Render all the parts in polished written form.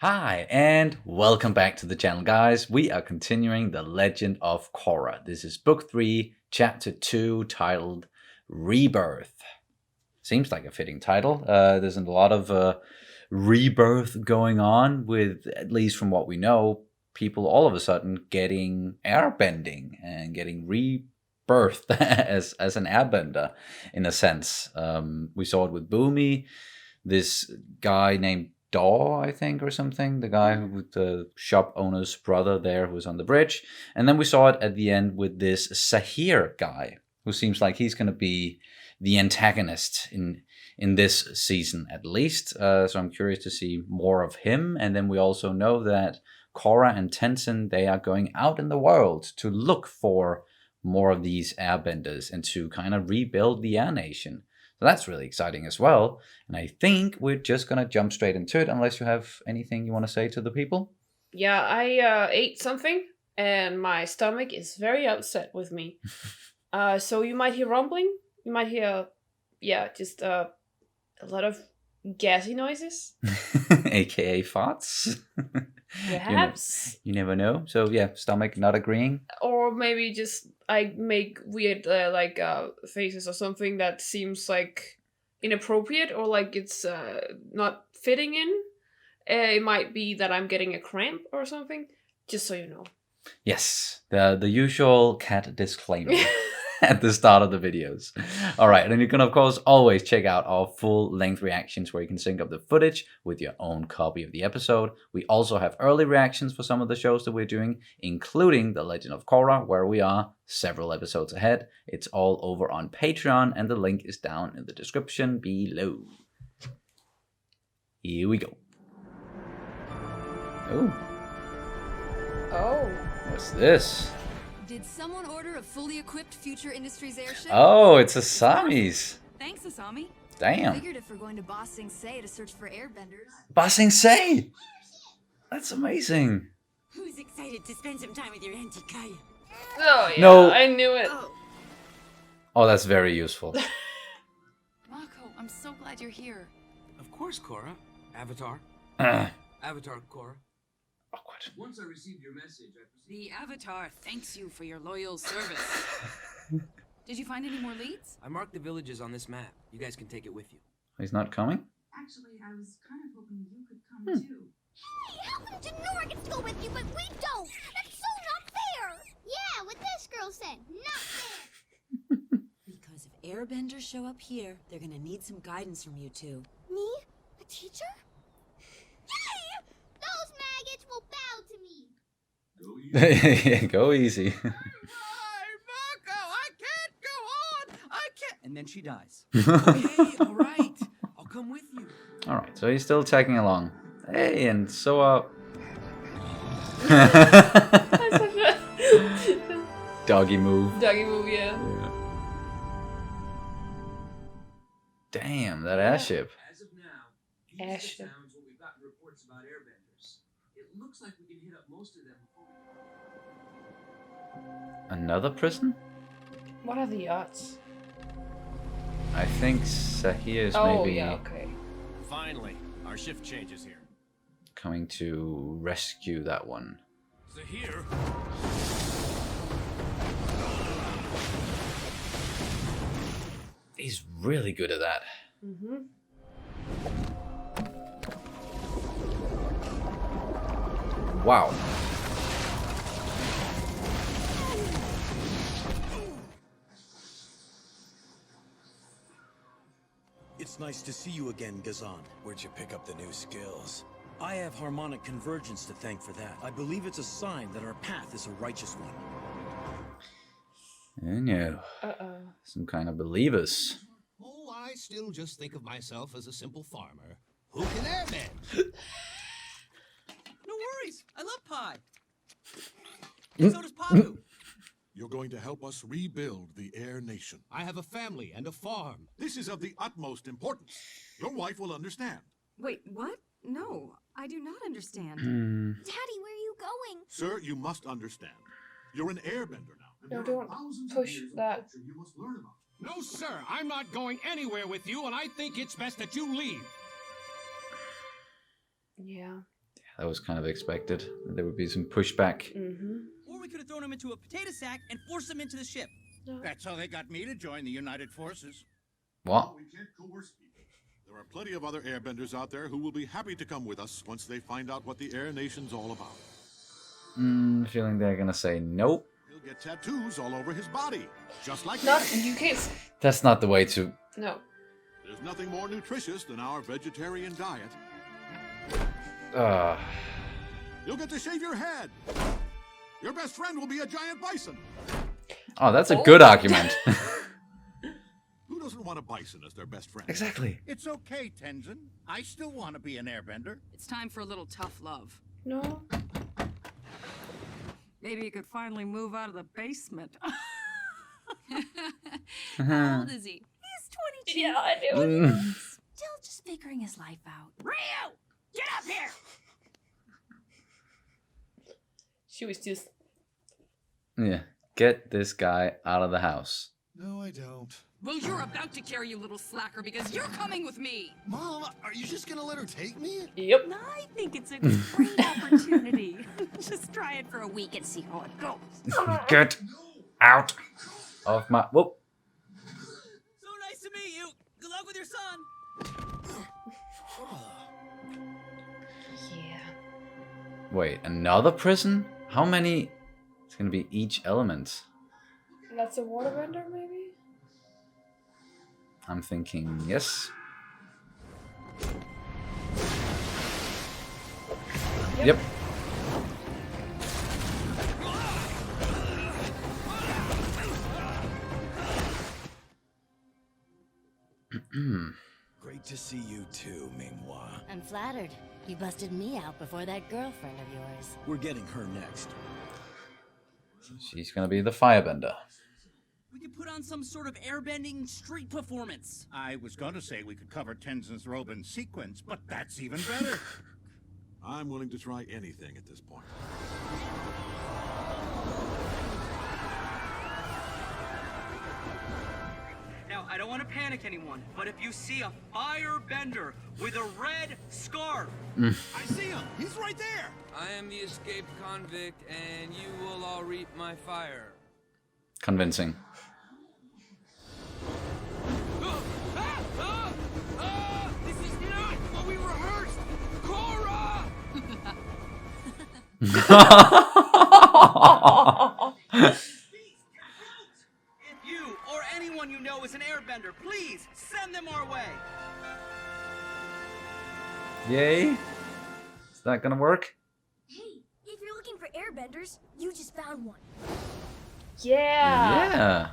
Hi, and welcome back to the channel, guys. We are continuing The Legend of Korra. This is Book 3, Chapter 2, titled Rebirth. Seems like a fitting title. There's a lot of rebirth going on with, at least from what we know, people all of a sudden getting airbending and getting rebirthed as an airbender, in a sense. We saw it with Boomy, this guy named Daw, I think, or something. The guy with the shop owner's brother there who was on the bridge. And then we saw it at the end with this Sahir guy, who seems like he's going to be the antagonist in this season, at least. So I'm curious to see more of him. And then we also know that Korra and Tenzin, they are going out in the world to look for more of these airbenders and to kind of rebuild the Air Nation. So that's really exciting as well. And I think we're just going to jump straight into it, unless you have anything you want to say to the people. Yeah, I ate something, and my stomach is very upset with me. So you might hear rumbling. You might hear, just a lot of gassy noises. AKA farts. Perhaps. You never know. So yeah, stomach not agreeing. Or maybe just I make weird faces or something that seems like inappropriate or like it's not fitting in. It might be that I'm getting a cramp or something, just so you know. Yes, the usual cat disclaimer at the start of the videos. All right, and you can, of course, always check out our full-length reactions where you can sync up the footage with your own copy of the episode. We also have early reactions for some of the shows that we're doing, including The Legend of Korra, where we are several episodes ahead. It's all over on Patreon, and the link is down in the description below. Here we go. Oh. What's this? Did someone order a fully equipped Future Industries airship? Oh, it's Asami's. Thanks, Asami. Damn. Figured if we're going to Ba Sing Se to search for airbenders. Ba Sing Se! That's amazing. Who's excited to spend some time with your Auntie Kaya? Oh, yeah, No. I knew it. Oh, that's very useful. Mako, I'm so glad you're here. Of course, Korra. Avatar. Awkward. Avatar, Korra. Once I received your message, I proceeded... The Avatar thanks you for your loyal service. Did you find any more leads? I marked the villages on this map. You guys can take it with you. He's not coming? Actually, I was kind of hoping you could come too. Hey, how come Denora gets to go with you, but we don't? That's so not fair! Yeah, what this girl said. Not fair! Because if airbenders show up here, they're gonna need some guidance from you two. Me? A teacher? Yay! Those maggots will bow to me! Go easy. Mako, I can't go on! I can't... And then she dies. Okay, all right. I'll come with you. Alright, so he's still tagging along. Hey, and so That's such a doggy move. doggy move, yeah. Damn, that airship. As of now, Future Airship. sounds what we've gotten reports about airbenders. It looks like we can hit up most of them. Another prison? What are the odds? I think Sahir's Oh, maybe yeah, okay. Finally, our shift changes here. coming to rescue that one. Zahir? He's really good at that. Mm-hmm. Wow. It's nice to see you again, Gazan. Where'd you pick up the new skills? I have harmonic convergence to thank for that. I believe it's a sign that our path is a righteous one. I know. Uh-oh. Some kind of believers. Oh, I still just think of myself as a simple farmer who can airbend. No worries. I love pie. And so does Pabu. You're going to help us rebuild the Air Nation. I have a family and a farm. This is of the utmost importance. Your wife will understand. Wait, what? No, I do not understand. Daddy, where are you going? Sir, you must understand. You're an airbender now. and No, there are don't thousands of push years of that. culture you must learn about. No, sir. I'm not going anywhere with you, and I think it's best that you leave. Yeah. That was kind of expected. There would be some pushback. Or we could have thrown him into a potato sack and forced him into the ship. That's how they got me to join the United Forces. What? We can't coerce people. There are plenty of other airbenders out there who will be happy to come with us once they find out what the Air Nation's all about. Feeling they're gonna say nope. He'll get tattoos all over his body, just like Not me. you can't. That's not the way to... No. There's nothing more nutritious than our vegetarian diet. You'll get to shave your head. Your best friend will be a giant bison. Oh, that's a good argument. Who doesn't want a bison as their best friend? Exactly. It's okay, Tenzin. I still want to be an airbender. It's time for a little tough love. No. Maybe you could finally move out of the basement. How old is he? He's 22. Yeah, I knew it. Still just figuring his life out. Rio! Get up here! She was just. Yeah. Get this guy out of the house. No, I don't. Well, you're about to carry, you little slacker, because you're coming with me. Mom, are you just gonna let her take me? Yep. I think it's a great opportunity. Just try it for a week and see how it goes. Get out of my... Whoop. So nice to meet you. Good luck with your son. Yeah. Wait, another prison? How many? It's gonna be each element. That's a waterbender, maybe? I'm thinking yes. Yep. Great to see you too, Ming-Hua. I'm flattered. You busted me out before that girlfriend of yours. We're getting her next. She's gonna be the firebender. We could put on some sort of airbending street performance. I was gonna say we could cover Tenzin's robe in sequence, but that's even better. I'm willing to try anything at this point. Now, I don't want to panic anyone, but if you see a firebender with a red scarf, I see him. He's right there. I am the escaped convict, and you will all reap my fire. Convincing. This is not what we rehearsed! Korra! if you or anyone you know is an airbender, please send them our way. Yay. Is that gonna work? Hey, if you're looking for airbenders, you just found one. Yeah. Yeah.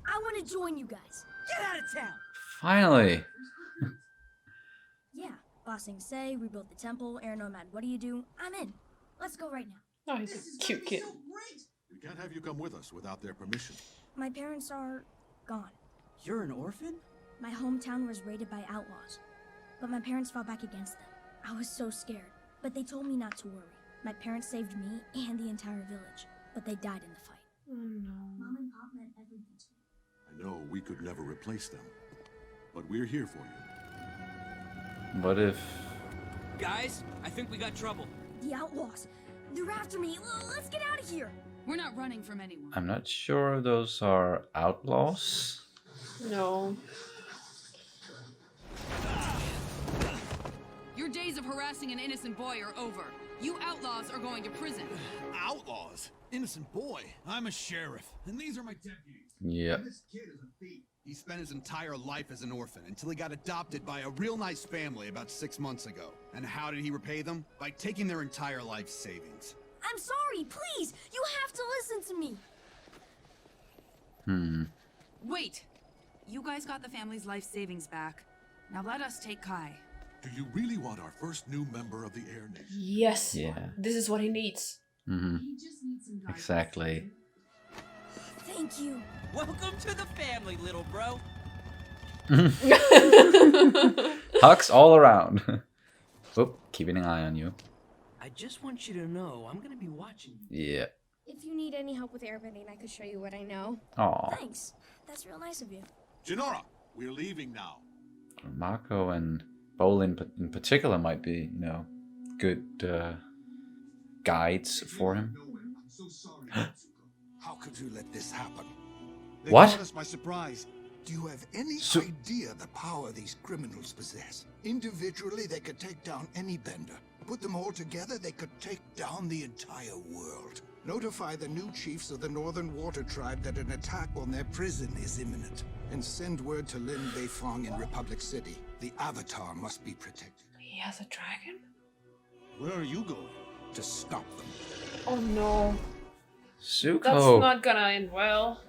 I want to join you guys. Get out of town. Finally. Yeah, bossing say, rebuild the temple, air nomad, what do you do? I'm in. Let's go right now. Oh, he's a cute kid. We can't have you come with us without their permission. My parents are gone. You're an orphan? My hometown was raided by outlaws, but my parents fought back against them. I was so scared, but they told me not to worry. My parents saved me and the entire village, but they died in the fight. Oh no. Mom and Pop meant everything to me. I know we could never replace them, but we're here for you. What if... Guys, I think we got trouble. The outlaws! They're after me! Let's get out of here! We're not running from anyone. I'm not sure those are outlaws. No. Your days of harassing an innocent boy are over. You outlaws are going to prison. Outlaws? Innocent boy. I'm a sheriff, and these are my deputies. Yeah. This kid is a thief. He spent his entire life as an orphan until he got adopted by a real nice family about 6 months ago. And how did he repay them? By taking their entire life savings. I'm sorry, please! You have to listen to me! Wait. You guys got the family's life savings back. Now let us take Kai. Do you really want our first new member of the Air Nation? Yes. Yeah. This is what he needs. Mm-hmm. He just needs some guidance. Exactly. Thank you. Welcome to the family, little bro. Hugs all around. Oop, keeping an eye on you. I just want you to know I'm gonna be watching you. Yeah. If you need any help with airbending, I could show you what I know. Aw. Thanks. That's real nice of you. Jinora, we're leaving now. Marco and Bowl in particular might be, good guides for him. How could you let this happen? They What? caught us by surprise. Do you have any So- idea the power these criminals possess? Individually, they could take down any bender. Put them all together, they could take down the entire world. Notify the new chiefs of the Northern Water Tribe that an attack on their prison is imminent. And send word to Lin Beifong in Republic City. The Avatar must be protected. He has a dragon? Where are you going? To stop them. Oh no. Zuko. That's not gonna end well.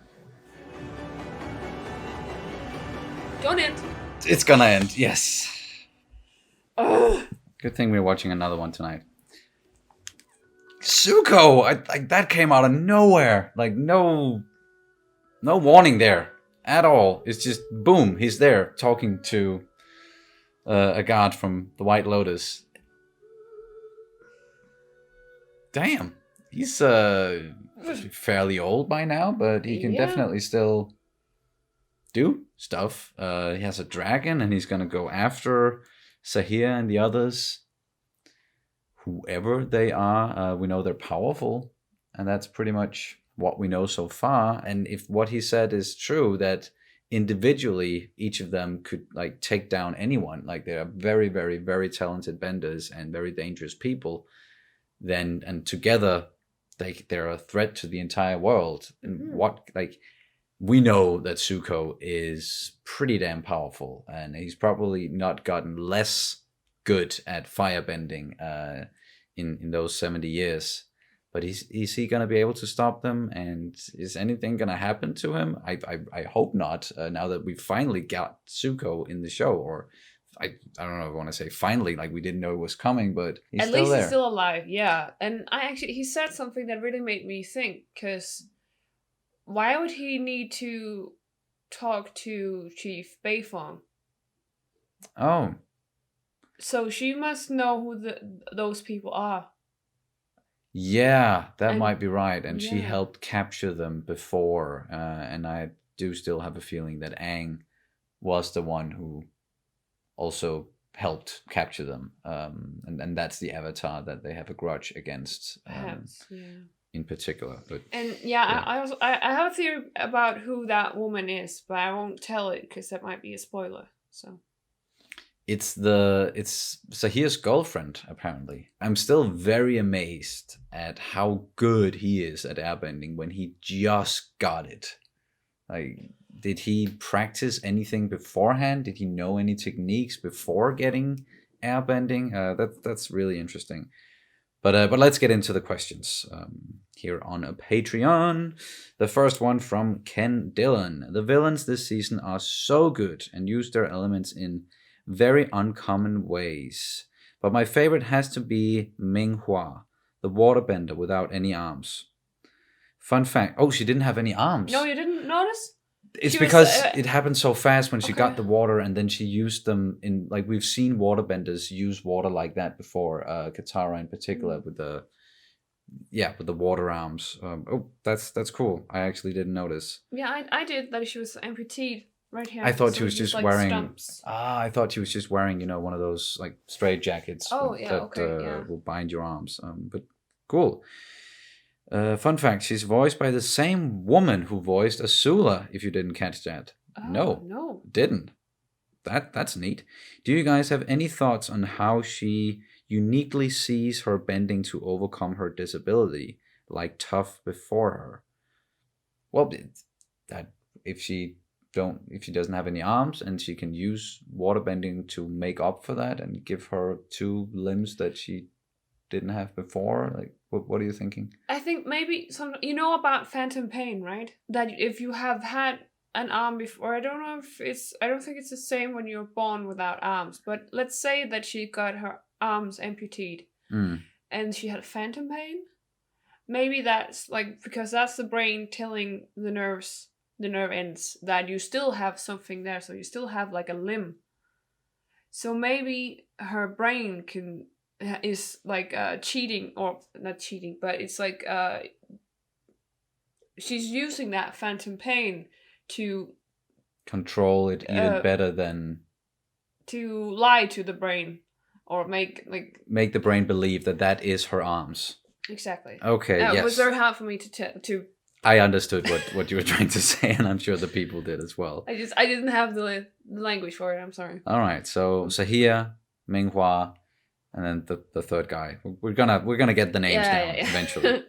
Don't end. It's gonna end, yes. Ugh. Good thing we're watching another one tonight. Zuko! Like that came out of nowhere. Like no warning there at all. It's just boom, he's there talking to a guard from the White Lotus. Damn, he's fairly old by now, but he can definitely still do stuff. He has a dragon, and he's gonna go after Sahir and the others. Whoever they are, we know they're powerful, and that's pretty much what we know so far. And if what he said is true, that individually each of them could like take down anyone, like they are very, very, very talented benders and very dangerous people, then and together they're a threat to the entire world. And what like we know that Zuko is pretty damn powerful, and he's probably not gotten less good at firebending in those 70 years. But is he going to be able to stop them? And is anything going to happen to him? I hope not, now that we finally got Zuko in the show. Or I don't know if I want to say finally, like we didn't know it was coming, but he's At still least there. he's still alive, yeah. And he said something that really made me think, because why would he need to talk to Chief Beifong? Oh. So she must know who those people are. Yeah, that might be right. And she yeah. helped capture them before. And I do still have a feeling that Aang was the one who also helped capture them. And that's the Avatar that they have a grudge against. Perhaps, yeah. In particular. But And yeah. I have a theory about who that woman is, but I won't tell it because that might be a spoiler. So it's Sahir's girlfriend, apparently. I'm still very amazed at how good he is at airbending when he just got it. Like, did he practice anything beforehand? Did he know any techniques before getting airbending? That's really interesting. But let's get into the questions here on a Patreon. The first one from Ken Dillon. The villains this season are so good and use their elements in very uncommon ways. But my favorite has to be Ming Hua, the waterbender without any arms. Fun fact. Oh, she didn't have any arms. No, you didn't notice? It's She because was, it happened so fast when she okay. got the water, and then she used them in, like, we've seen waterbenders use water like that before. Katara in particular with the water arms. That's cool. I actually didn't notice. Yeah, I did that she was amputated right here. I thought So she was it's just like wearing. stumps. I thought she was just wearing, one of those like straight jackets. Oh, yeah, that okay, yeah. will bind your arms. But cool. Fun fact: she's voiced by the same woman who voiced Azula. If you didn't catch that, no, didn't. That's neat. Do you guys have any thoughts on how she uniquely sees her bending to overcome her disability, like Toph before her? Well, that if she doesn't have any arms and she can use waterbending to make up for that and give her two limbs that she didn't have before, like what are you thinking? I think maybe about phantom pain, right? That if you have had an arm before, I don't think it's the same when you're born without arms, but let's say that she got her arms amputated and she had phantom pain. Maybe that's like, because that's the brain telling the nerve ends that you still have something there, so you still have like a limb. So maybe her brain is like cheating, or not cheating, but it's like she's using that phantom pain to control it even better than to lie to the brain, or make the brain believe that is her arms. exactly. Okay, yes. It was very hard for me to. I understood what you were trying to say, and I'm sure the people did as well. I didn't have the language for it. I'm sorry. All right, so Sahia, Minghua, and then the third guy. We're gonna get the names down eventually.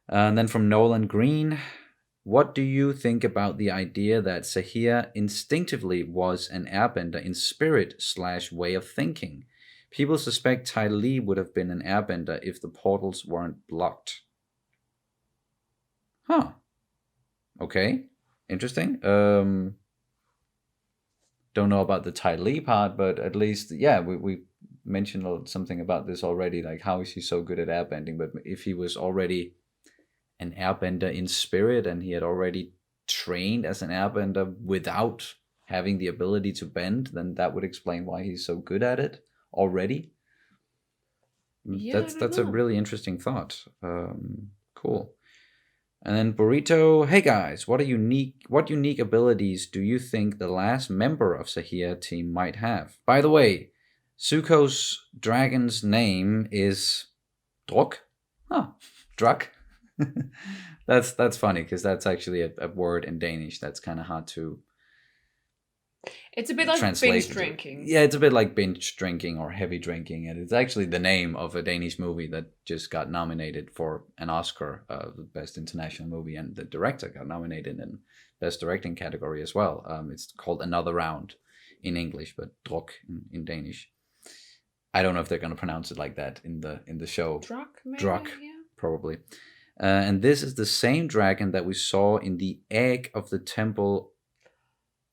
And then from Nolan Green, what do you think about the idea that Sahia instinctively was an airbender in spirit / way of thinking? People suspect Tai Li would have been an airbender if the portals weren't blocked. Huh. Okay. Interesting. Don't know about the Tai Li part, but at least, yeah, we mentioned something about this already, like how is he so good at airbending, but if he was already an airbender in spirit and he had already trained as an airbender without having the ability to bend, then that would explain why he's so good at it already. Yeah, that's a really interesting thought. Cool. And then Burrito, hey guys, what unique abilities do you think the last member of Sahia team might have? By the way, Zuko's dragon's name is Druk. Oh, Druk. That's funny because that's actually a word in Danish that's kind of hard to. It's a bit like binge drinking. Yeah, it's a bit like binge drinking or heavy drinking, and it's actually the name of a Danish movie that just got nominated for an Oscar, the Best International Movie, and the director got nominated in Best Directing category as well. It's called Another Round in English, but Druk in Danish. I don't know if they're going to pronounce it like that in the show. Druk, maybe? Druk, yeah. Probably. And this is the same dragon that we saw in the egg of the temple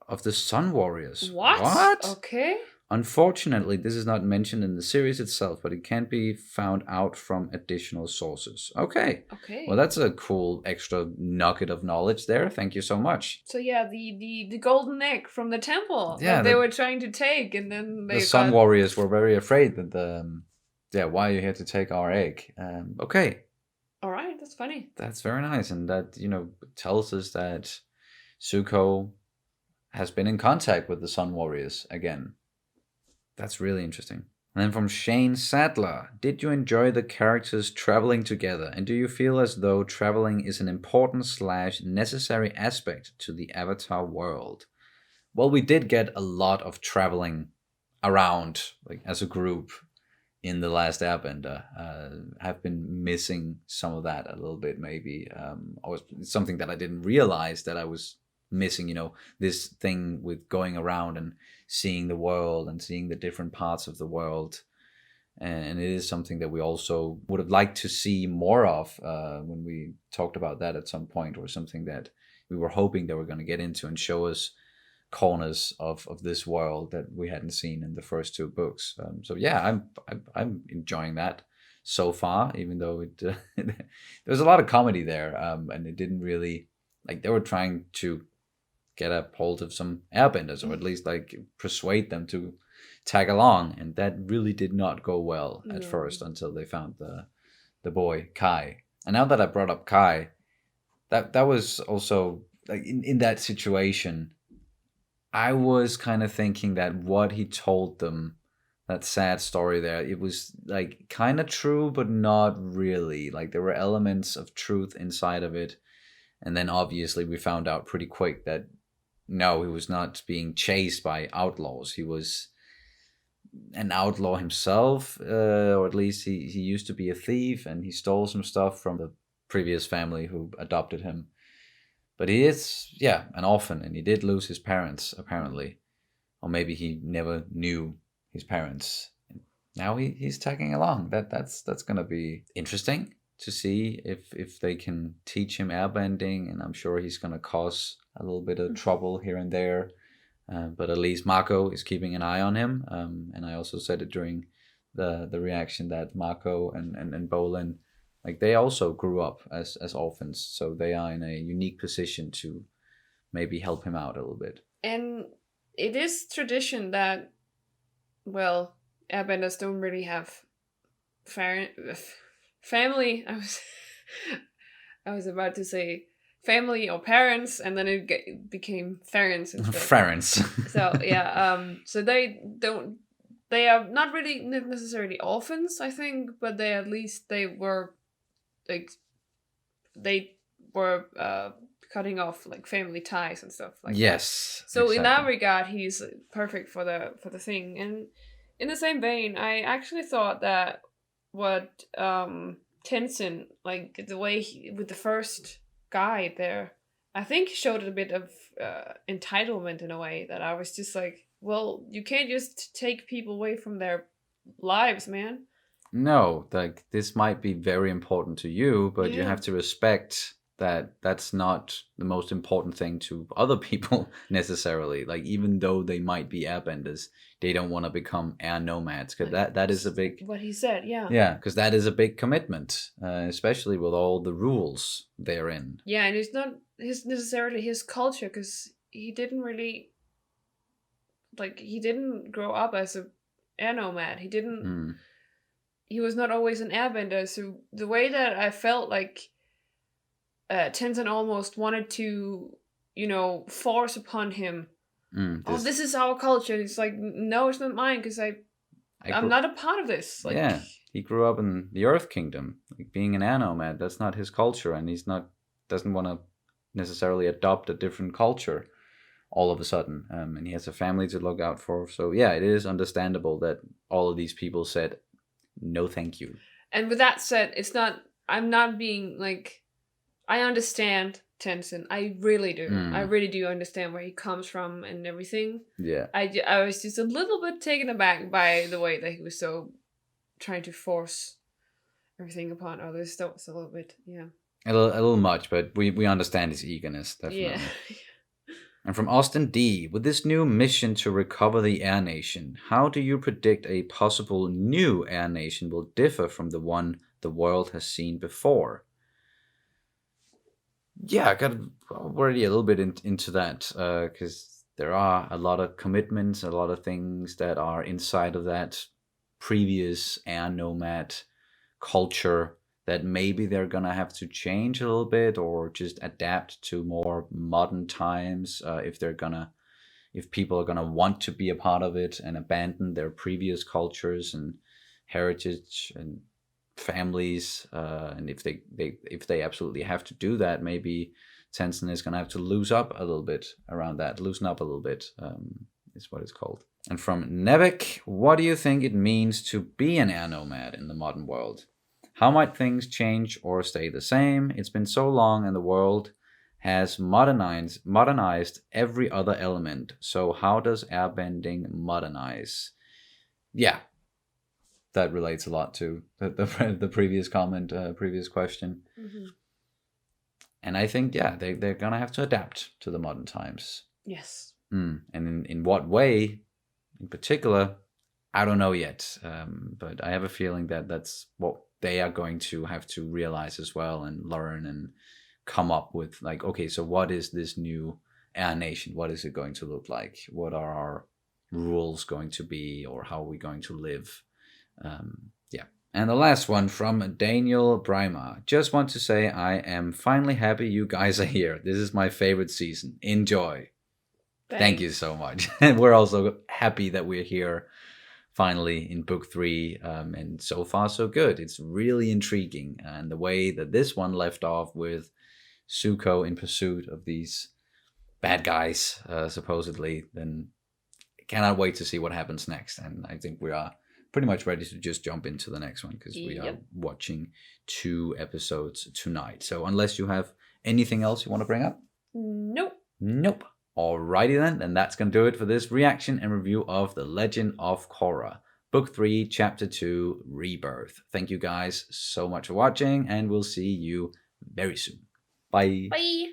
of the Sun Warriors. What? Okay. Unfortunately, this is not mentioned in the series itself, but it can be found out from additional sources. Okay. Well, that's a cool extra nugget of knowledge there. Thank you so much. So yeah, the golden egg from the temple that they were trying to take, and then the Sun Warriors were very afraid that why are you here to take our egg? Okay. All right, that's funny. That's very nice, and that tells us that Zuko has been in contact with the Sun Warriors again. That's really interesting. And then from Shane Sadler, did you enjoy the characters traveling together, and do you feel as though traveling is an important / necessary aspect to the Avatar world? Well, we did get a lot of traveling around, like as a group, in The Last Airbender. Have been missing some of that a little bit, maybe. It's something that I didn't realize that I was missing, this thing with going around and seeing the world and seeing the different parts of the world. And it is something that we also would have liked to see more of when we talked about that at some point, or something that we were hoping they were going to get into and show us corners of this world that we hadn't seen in the first two books. So yeah, I'm enjoying that so far, even though there's a lot of comedy there, and it didn't really, like, they were trying to get a hold of some airbenders, or at least like persuade them to tag along, and that really did not go well at first until they found the boy Kai. And now that I brought up Kai, that was also like in that situation, I was kind of thinking that what he told them, that sad story there, it was like kind of true, but not really. Like there were elements of truth inside of it. And then obviously we found out pretty quick that no, he was not being chased by outlaws. He was an outlaw himself, or at least he used to be a thief, and he stole some stuff from the previous family who adopted him. But he is, an orphan, and he did lose his parents, apparently. Or maybe he never knew his parents. Now he's tagging along. That's going to be interesting to see if they can teach him airbending, and I'm sure he's going to cause a little bit of trouble here and there. But at least Mako is keeping an eye on him. And I also said it during the reaction that Mako and Bolin, like they also grew up as orphans, so they are in a unique position to maybe help him out a little bit. And it is tradition that, well, airbenders don't really have family. I was about to say family or parents, and then it became parents instead. Parents. So yeah, so they don't they are not really necessarily orphans, I think, but they were like they were cutting off like family ties and stuff like yes, that. So in that exactly. regard, he's perfect for the thing. And in the same vein, I actually thought that what Tenzin, like the way with the first guy there, I think he showed a bit of entitlement in a way that I was just like, well, you can't just take people away from their lives, man. No, like this might be very important to you, but you Yeah. have to respect that that's not the most important thing to other people necessarily. Like even though they might be airbenders, they don't want to become air nomads because that is a big What he said, yeah. yeah, because that is a big commitment, especially with all the rules therein. Yeah, and it's not necessarily his culture because he didn't really he didn't grow up as a air nomad. He didn't. He was not always an airbender. So the way that I felt like Tenzin almost wanted to, force upon him. This is our culture. And it's like, no, it's not mine because I'm not a part of this. Like, yeah, he grew up in the Earth Kingdom, like being an air nomad. That's not his culture, and doesn't want to necessarily adopt a different culture all of a sudden. And he has a family to look out for. So yeah, it is understandable that all of these people said, no, thank you. And with that said, I'm not being like, I understand Tenzin. I really do. I really do understand where he comes from and everything. Yeah. I was just a little bit taken aback by the way that he was so trying to force everything upon others. That was a little bit, yeah. A little much, but we understand his eagerness, definitely. Yeah. And from Austin D, with this new mission to recover the Air Nation, how do you predict a possible new Air Nation will differ from the one the world has seen before? Yeah, I got already a little bit into that, because there are a lot of commitments, a lot of things that are inside of that previous air nomad culture that maybe they're gonna have to change a little bit or just adapt to more modern times, if people are gonna want to be a part of it and abandon their previous cultures and heritage and families, and if they absolutely have to do that, maybe Tenzin is gonna have to loosen up a little bit, is what it's called. And from Nevik, what do you think it means to be an air nomad in the modern world? How might things change or stay the same? It's been so long and the world has modernized every other element. So how does airbending modernize? Yeah, that relates a lot to the previous comment, previous question. Mm-hmm. And I think, yeah, they're going to have to adapt to the modern times. Yes. And in what way, in particular, I don't know yet. But I have a feeling that that's what they are going to have to realize as well and learn and come up with, like, okay, so what is this new Air Nation? What is it going to look like? What are our rules going to be, or how are we going to live? Yeah. And the last one from Daniel Breimer. Just want to say I am finally happy you guys are here. This is my favorite season. Enjoy. Thank you so much. And we're also happy that we're here finally in book 3, and so far so good. It's really intriguing, and the way that this one left off with Zuko in pursuit of these bad guys, supposedly, then cannot wait to see what happens next. And I think we are pretty much ready to just jump into the next one, because we are watching 2 episodes tonight. So unless you have anything else you want to bring up? Nope. Alrighty then, and that's going to do it for this reaction and review of The Legend of Korra, Book 3, Chapter 2, Rebirth. Thank you guys so much for watching, and we'll see you very soon. Bye. Bye.